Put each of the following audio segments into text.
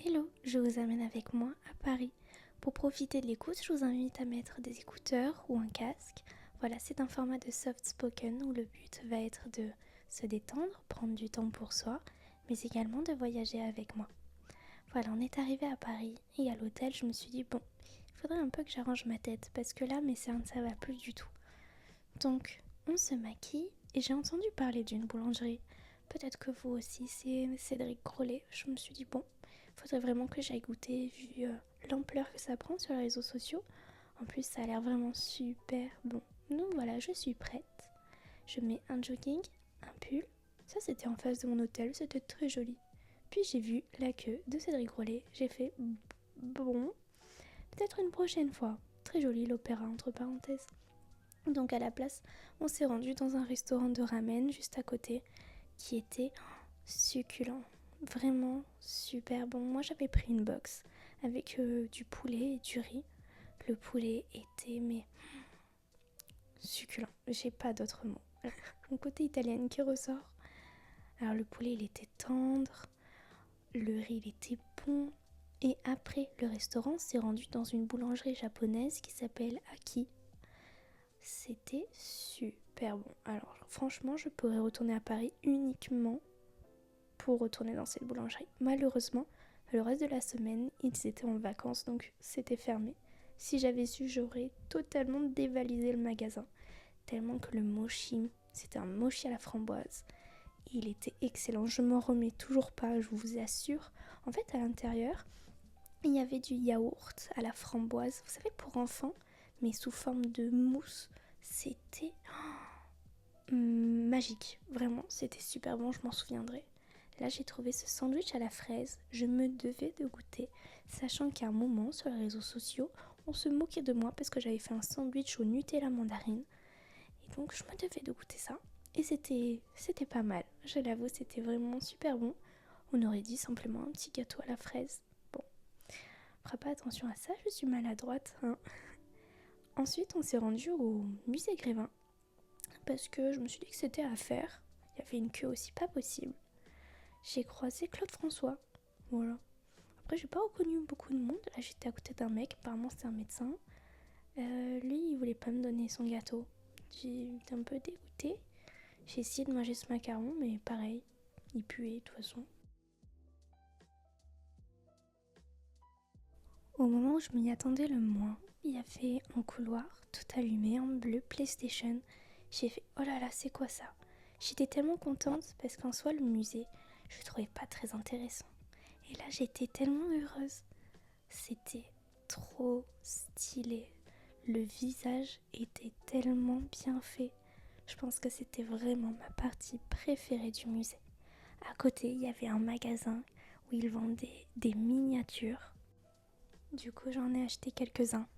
Hello, je vous amène avec moi à Paris. Pour profiter de l'écoute, je vous invite à mettre des écouteurs ou un casque. Voilà, c'est un format de soft spoken où le but va être de se détendre, prendre du temps pour soi, mais également de voyager avec moi. Voilà, on est arrivé à Paris et à l'hôtel, je me suis dit bon, il faudrait un peu que j'arrange ma tête parce que là mes cernes ça va plus du tout. Donc, on se maquille et j'ai entendu parler d'une boulangerie. Peut-être que vous aussi, c'est Cédric Grolet. Je me suis dit, bon, il faudrait vraiment que j'aille goûter vu l'ampleur que ça prend sur les réseaux sociaux. En plus, ça a l'air vraiment super bon. Donc voilà, je suis prête. Je mets un jogging, un pull. Ça, c'était en face de mon hôtel, c'était très joli. Puis j'ai vu la queue de Cédric Grolet. J'ai fait, bon, peut-être une prochaine fois. Très joli l'opéra, entre parenthèses. Donc à la place, on s'est rendu dans un restaurant de ramen juste à côté qui était succulent, vraiment super bon. Moi j'avais pris une box avec du poulet et du riz. Le poulet était mais succulent, j'ai pas d'autres mots. Mon côté italienne qui ressort. Alors le poulet il était tendre, le riz il était bon. Et après le restaurant s'est rendu dans une boulangerie japonaise qui s'appelle Aki. C'était super bon. Alors franchement, je pourrais retourner à Paris uniquement pour retourner dans cette boulangerie. Malheureusement, le reste de la semaine, ils étaient en vacances, donc c'était fermé. Si j'avais su, j'aurais totalement dévalisé le magasin. Tellement que le mochi, c'était un mochi à la framboise. Il était excellent, je m'en remets toujours pas, je vous assure. En fait, à l'intérieur, il y avait du yaourt à la framboise, vous savez, pour enfants, mais sous forme de mousse. C'était magique, vraiment, c'était super bon, je m'en souviendrai. Là, j'ai trouvé ce sandwich à la fraise, je me devais de goûter, sachant qu'à un moment, sur les réseaux sociaux, on se moquait de moi parce que j'avais fait un sandwich au Nutella mandarine. Et donc, je me devais de goûter ça. Et c'était pas mal, je l'avoue, c'était vraiment super bon. On aurait dit simplement un petit gâteau à la fraise. Bon, on fera pas attention à ça, je suis maladroite, hein. Ensuite, on s'est rendu au musée Grévin parce que je me suis dit que c'était à faire. Il y avait une queue aussi pas possible. J'ai croisé Claude François. Voilà. Après, j'ai pas reconnu beaucoup de monde. Là, j'étais à côté d'un mec. Apparemment, c'était un médecin. Lui, il voulait pas me donner son gâteau. J'ai été un peu dégoûtée. J'ai essayé de manger ce macaron, mais pareil, il puait de toute façon. Au moment où je m'y attendais le moins, il y avait un couloir tout allumé en bleu PlayStation. J'ai fait oh là là, c'est quoi ça? J'étais tellement contente parce qu'en soi, le musée, je le trouvais pas très intéressant. Et là, j'étais tellement heureuse. C'était trop stylé. Le visage était tellement bien fait. Je pense que c'était vraiment ma partie préférée du musée. À côté, il y avait un magasin où ils vendaient des miniatures. Du coup, j'en ai acheté quelques-uns.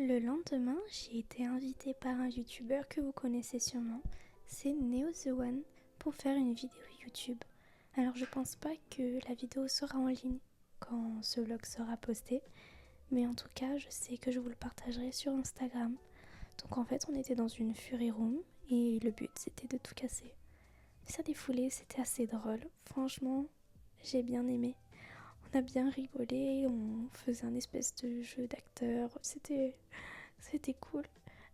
Le lendemain, j'ai été invitée par un youtubeur que vous connaissez sûrement. C'est Neo The One pour faire une vidéo YouTube. Alors, je pense pas que la vidéo sera en ligne quand ce vlog sera posté. Mais en tout cas, je sais que je vous le partagerai sur Instagram. Donc en fait, on était dans une Fury Room et le but c'était de tout casser. Ça défoulait, c'était assez drôle. Franchement, j'ai bien aimé. On a bien rigolé, on faisait un espèce de jeu d'acteur. C'était cool.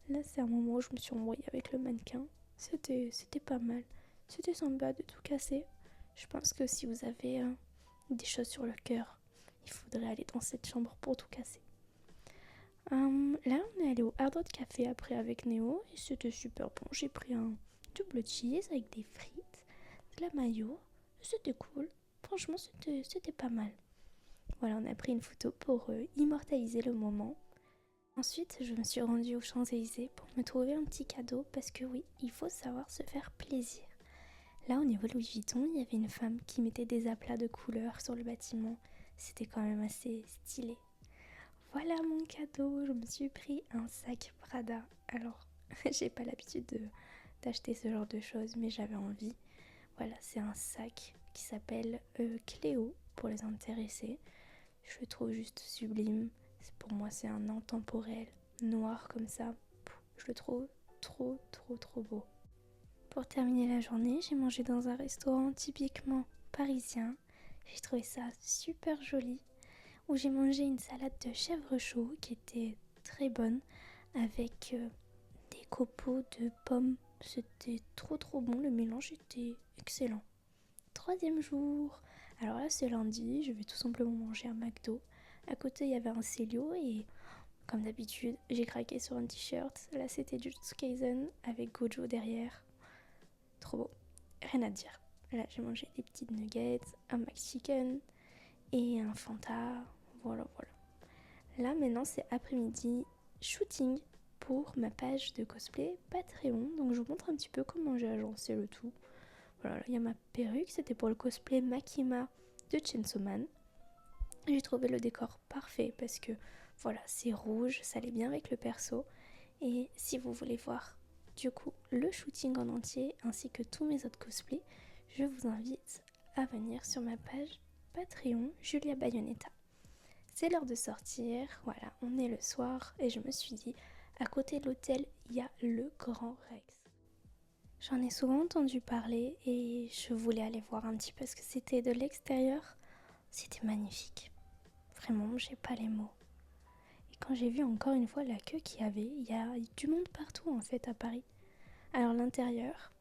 Là, c'est un moment où je me suis embrouillée avec le mannequin. C'était pas mal. C'était sympa de tout casser. Je pense que si vous avez des choses sur le cœur, il faudrait aller dans cette chambre pour tout casser. Là, on est allé au Hard Rock Café après avec Néo et c'était super bon. J'ai pris un double cheese avec des frites, de la mayo. C'était cool. Franchement, c'était pas mal. Voilà, on a pris une photo pour immortaliser le moment. Ensuite, je me suis rendue aux Champs-Élysées pour me trouver un petit cadeau parce que oui, il faut savoir se faire plaisir. Là, au niveau Louis Vuitton, il y avait une femme qui mettait des aplats de couleurs sur le bâtiment. C'était quand même assez stylé. Voilà mon cadeau, je me suis pris un sac Prada. Alors, j'ai pas l'habitude d'acheter ce genre de choses, mais j'avais envie. Voilà, c'est un sac qui s'appelle Cléo pour les intéressés. Je le trouve juste sublime. Pour moi, c'est un intemporel noir comme ça. Je le trouve trop beau. Pour terminer la journée, j'ai mangé dans un restaurant typiquement parisien. J'ai trouvé ça super joli, où j'ai mangé une salade de chèvre chaud qui était très bonne avec des copeaux de pommes. C'était trop bon, le mélange était excellent. Troisième jour, alors là c'est lundi, je vais tout simplement manger un McDo. À côté il y avait un Célio et comme d'habitude j'ai craqué sur un t-shirt. Là c'était Jujutsu Kaisen avec Gojo derrière. Trop beau, rien à dire. Là j'ai mangé des petites nuggets, un McChicken et un Fanta. Voilà. Là maintenant c'est après-midi, shooting pour ma page de cosplay Patreon. Donc je vous montre un petit peu comment j'ai agencé le tout. Voilà, il y a ma perruque, c'était pour le cosplay Makima de Chainsaw Man. J'ai trouvé le décor parfait parce que voilà, c'est rouge, ça allait bien avec le perso. Et si vous voulez voir du coup le shooting en entier ainsi que tous mes autres cosplays, je vous invite à venir sur ma page Patreon Julia Bayonetta. C'est l'heure de sortir, voilà, on est le soir et je me suis dit, à côté de l'hôtel, il y a le Grand Rex. J'en ai souvent entendu parler et je voulais aller voir un petit peu ce que c'était de l'extérieur. C'était magnifique. Vraiment, j'ai pas les mots. Et quand j'ai vu encore une fois la queue qu'il y avait, il y a du monde partout en fait à Paris. Alors l'intérieur,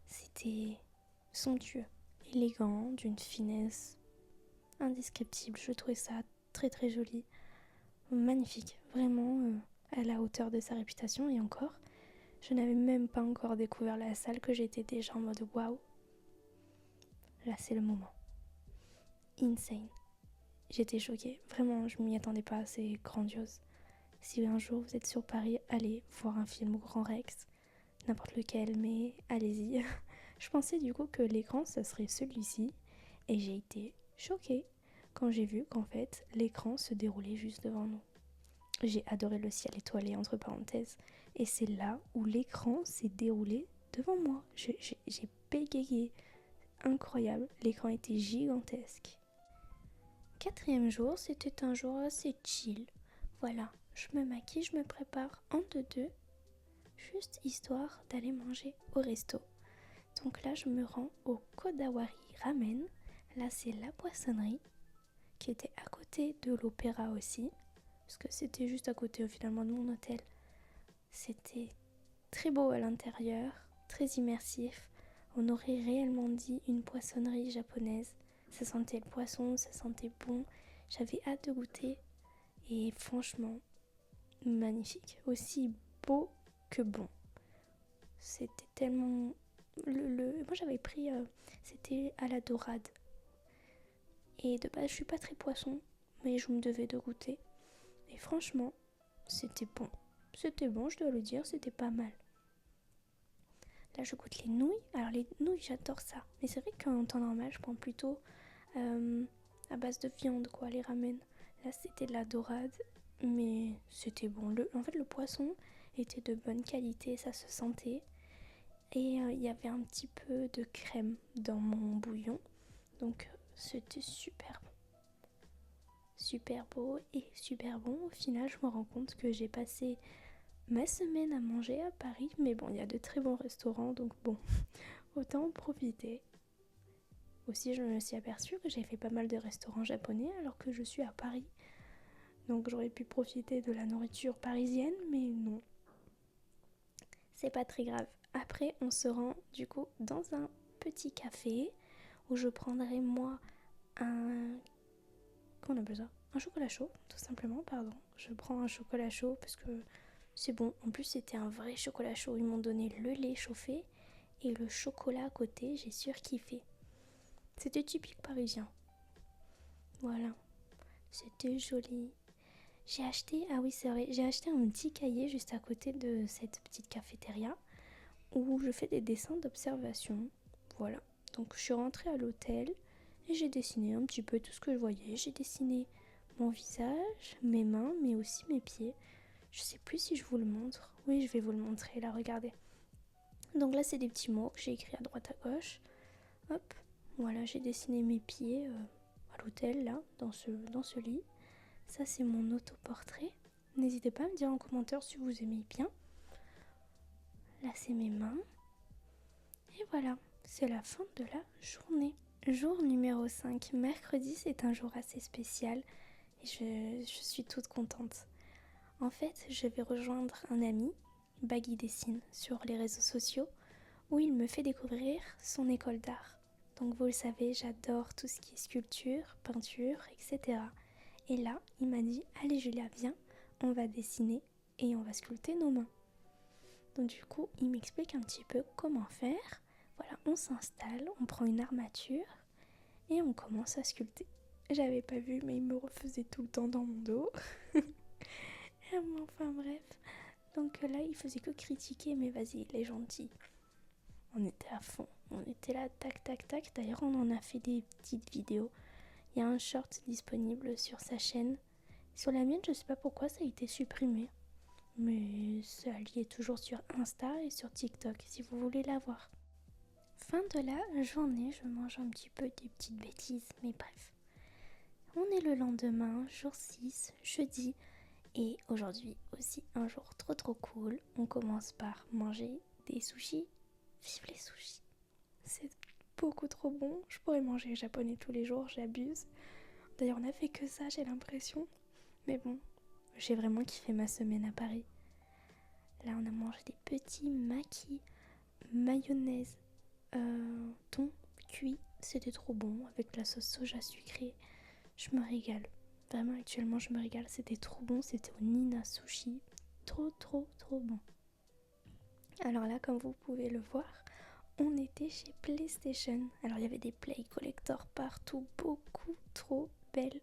c'était somptueux, élégant, d'une finesse indescriptible. Je trouvais ça très joli, magnifique, vraiment à la hauteur de sa réputation et encore. Je n'avais même pas encore découvert la salle que j'étais déjà en mode waouh. Là c'est le moment. Insane. J'étais choquée. Vraiment, je m'y attendais pas. C'est grandiose. Si un jour vous êtes sur Paris, allez voir un film au Grand Rex. N'importe lequel, mais allez-y. Je pensais du coup que l'écran, ça serait celui-ci. Et j'ai été choquée quand j'ai vu qu'en fait, l'écran se déroulait juste devant nous. J'ai adoré le ciel étoilé, entre parenthèses. Et c'est là où l'écran s'est déroulé devant moi. J'ai bégayé. Incroyable. L'écran était gigantesque. Quatrième jour, c'était un jour assez chill. Voilà, je me maquille, je me prépare entre deux, juste histoire d'aller manger au resto. Donc là, je me rends au Kodawari Ramen. Là, c'est la poissonnerie qui était à côté de l'opéra aussi, parce que c'était juste à côté finalement de mon hôtel. C'était très beau à l'intérieur, très immersif. On aurait réellement dit une poissonnerie japonaise. Ça sentait le poisson, ça sentait bon. J'avais hâte de goûter et franchement, magnifique. Aussi beau que bon. C'était tellement... Moi j'avais pris... c'était à la dorade. Et de base, je suis pas très poisson, mais je me devais de goûter. Et franchement, c'était bon. C'était bon, je dois le dire, c'était pas mal. Là, je goûte les nouilles. Alors, les nouilles, j'adore ça. Mais c'est vrai qu'en temps normal, je prends plutôt à base de viande, quoi, les ramen. Là, c'était de la dorade, mais c'était bon. En fait, le poisson était de bonne qualité, ça se sentait. Et il y avait un petit peu de crème dans mon bouillon. Donc, c'était super bon. Super beau et super bon. Au final, je me rends compte que j'ai passé ma semaine à manger à Paris, mais bon, il y a de très bons restaurants, donc bon, autant en profiter. Aussi, je me suis aperçue que j'ai fait pas mal de restaurants japonais alors que je suis à Paris. Donc j'aurais pu profiter de la nourriture parisienne, mais non. C'est pas très grave. Après, on se rend du coup dans un petit café où je prendrai moi un... Comment on appelle ça ? Un chocolat chaud, tout simplement, pardon. Je prends un chocolat chaud parce que c'est bon. En plus, c'était un vrai chocolat chaud. Ils m'ont donné le lait chauffé et le chocolat à côté. J'ai surkiffé. C'était typique parisien. Voilà. C'était joli. J'ai acheté, ah oui c'est vrai, j'ai acheté un petit cahier juste à côté de cette petite cafétéria où je fais des dessins d'observation. Voilà. Donc je suis rentrée à l'hôtel et j'ai dessiné un petit peu tout ce que je voyais. J'ai dessiné mon visage, mes mains, mais aussi mes pieds. Je sais plus si je vous le montre. Oui, je vais vous le montrer, là, regardez. Donc là, c'est des petits mots que j'ai écrits à droite à gauche. Hop, voilà, j'ai dessiné mes pieds à l'hôtel, là, dans ce lit. Ça, c'est mon autoportrait. N'hésitez pas à me dire en commentaire si vous aimez bien. Là, c'est mes mains. Et voilà, c'est la fin de la journée. Jour numéro 5, mercredi, c'est un jour assez spécial et je suis toute contente. En fait, je vais rejoindre un ami, Baggy Dessine, sur les réseaux sociaux, où il me fait découvrir son école d'art. Donc vous le savez, j'adore tout ce qui est sculpture, peinture, etc. Et là, il m'a dit, allez Julia, viens, on va dessiner et on va sculpter nos mains. Donc du coup, il m'explique un petit peu comment faire. Voilà, on s'installe, on prend une armature et on commence à sculpter. J'avais pas vu, mais il me refaisait tout le temps dans mon dos. Enfin bref. Donc là, il faisait que critiquer, mais vas-y, il est gentil. On était à fond, on était là, tac, tac, tac. D'ailleurs, on en a fait des petites vidéos. Il y a un short disponible sur sa chaîne. Sur la mienne, je sais pas pourquoi ça a été supprimé. Mais ça y est toujours sur Insta et sur TikTok, si vous voulez la voir. Fin de la journée, je mange un petit peu des petites bêtises, mais bref. On est le lendemain, jour 6, jeudi. Et aujourd'hui aussi un jour trop cool. On commence par manger des sushis. Vive les sushis. C'est beaucoup trop bon. Je pourrais manger japonais tous les jours, j'abuse. D'ailleurs on a fait que ça, j'ai l'impression. Mais bon, j'ai vraiment kiffé ma semaine à Paris. Là on a mangé des petits makis, mayonnaise, thon cuit. C'était trop bon avec la sauce soja sucrée. Je me régale. Vraiment actuellement je me régale. C'était trop bon. C'était au Nina Sushi. Trop bon. Alors là, comme vous pouvez le voir, on était chez PlayStation. Alors il y avait des Play Collector partout, beaucoup trop belles,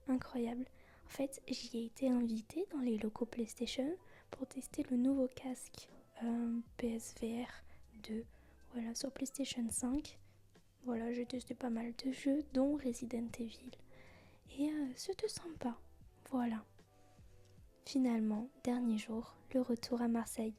incroyables. En fait, j'y ai été invitée dans les locaux PlayStation pour tester le nouveau casque PSVR 2. Voilà, sur PlayStation 5. Voilà, j'ai testé pas mal de jeux, dont Resident Evil. Et c'était sympa. Voilà. Finalement, dernier jour, le retour à Marseille.